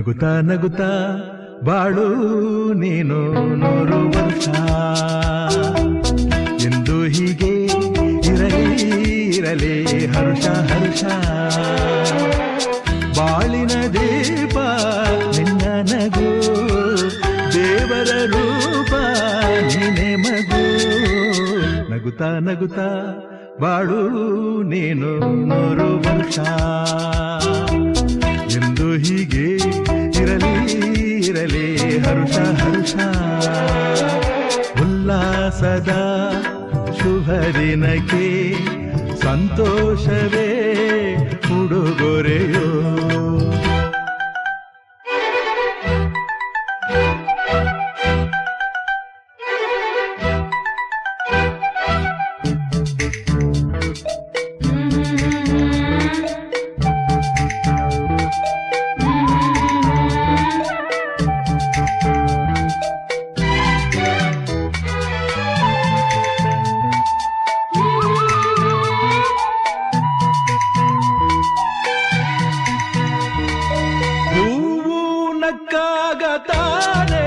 ನಗುತ್ತಾ ನಗುತ್ತಾ ಬಾಳು ನೀನು 100 ವರ್ಷ ಎಂದು ಹೀಗೆ ಇರಲಿ ಇರಲಿ ಹರುಷ ಹರುಷ ಬಾಳಿನ ದೀಪ ನಿನ್ನ ನಗು ದೇವರ ರೂಪ ನೀನೆ ಮಗು ನಗುತ್ತಾ ನಗುತ್ತಾ ಬಾಳು ನೀನು 100 ವರ್ಷ ಎಂದು ಹೀಗೆ ಇರಲಿ ಇರಲಿ ಹರುಷ ಹರುಷ ಉಲ್ಲಾಸದ ಶುಭ ದಿನಕ್ಕೆ ಸಂತೋಷವೇ ಉಡುಗೊರೆಯೋ ನಕ್ಕಾಗತಾನೆ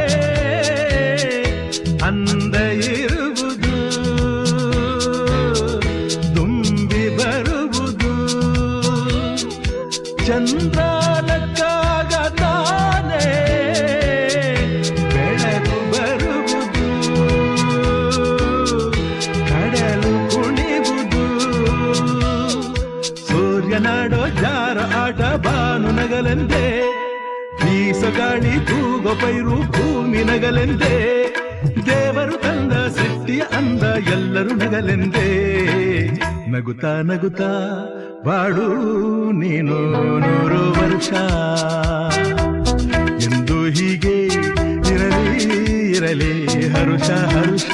ಅಂದ ಇರುವುದು ತುಂಬಿ ಬರುವುದು ಚಂದ್ರ ನಕ್ಕಾಗತಾನೆ ಬೆಳಕು ಬರುವುದು ಕಡಲು ಕುಣಿವುದು ಸೂರ್ಯನಾಡೋ ಜಾರ ಆಟ ಬಾನು ನಗಲೆಂದೇ ಬೀಸಗಾಳಿ ತೂಗೋ ಪೈರು ಭೂಮಿ ನಗಲೆಂದೇ ದೇವರು ತಂದ ಸೃಷ್ಟಿಯ ಅಂದ ಎಲ್ಲರೂ ನಗಲೆಂದೇ ನಗುತ್ತಾ ನಗುತ್ತಾ ಬಾಳು ನೀನು 100 ವರ್ಷ ಎಂದು ಹೀಗೆ ಇರಲಿ ಇರಲಿ ಹರುಷ ಹರುಷ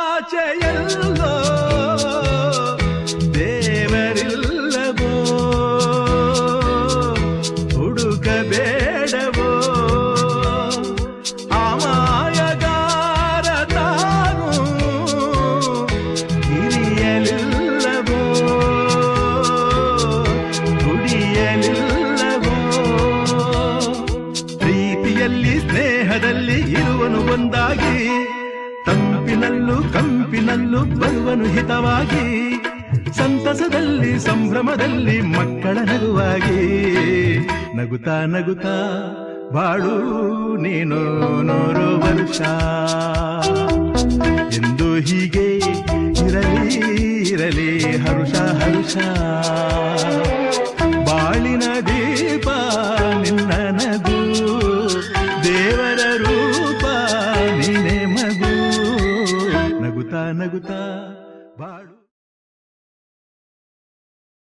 ಆಕಾಶದಾಚೆಯಲ್ಲೋ ದೇವರಿಲ್ಲವೋ ಹುಡುಕಬೇಡವೋ ಅಮಾಯಗಾರ ತಾನು ಹಿರಿಯಲಿಲ್ಲವೋ ಕುಡಿಯಲಿಲ್ಲವೋ ಪ್ರೀತಿಯಲ್ಲಿ ಸ್ನೇಹದಲ್ಲಿ ಇರುವನು ಒಂದಾಗಿ ತಂಪಿನಲ್ಲೂ ಕಂಪಿನಲ್ಲೂ ಬರುವನು ಹಿತವಾಗಿ ಸಂತಸದಲ್ಲಿ ಸಂಭ್ರಮದಲ್ಲಿ ಮಕ್ಕಳ ನಗುವಾಗಿ ನಗುತ್ತಾ ನಗುತ್ತಾ ಬಾಳು ನೀನು 100 ವರ್ಷ ಎಂದು ಹೀಗೆ ಇರಲಿ ಇರಲಿ ಹರುಷ ಹರುಷ ಬಾಳಿನ ದೀಪ ನಿನ್ನ ನಗು ದೇವರ ರೂಪ ನೀನೆ ಮಗು ನಗುತ್ತಾ ನಗುತ್ತಾ ಬಾಳು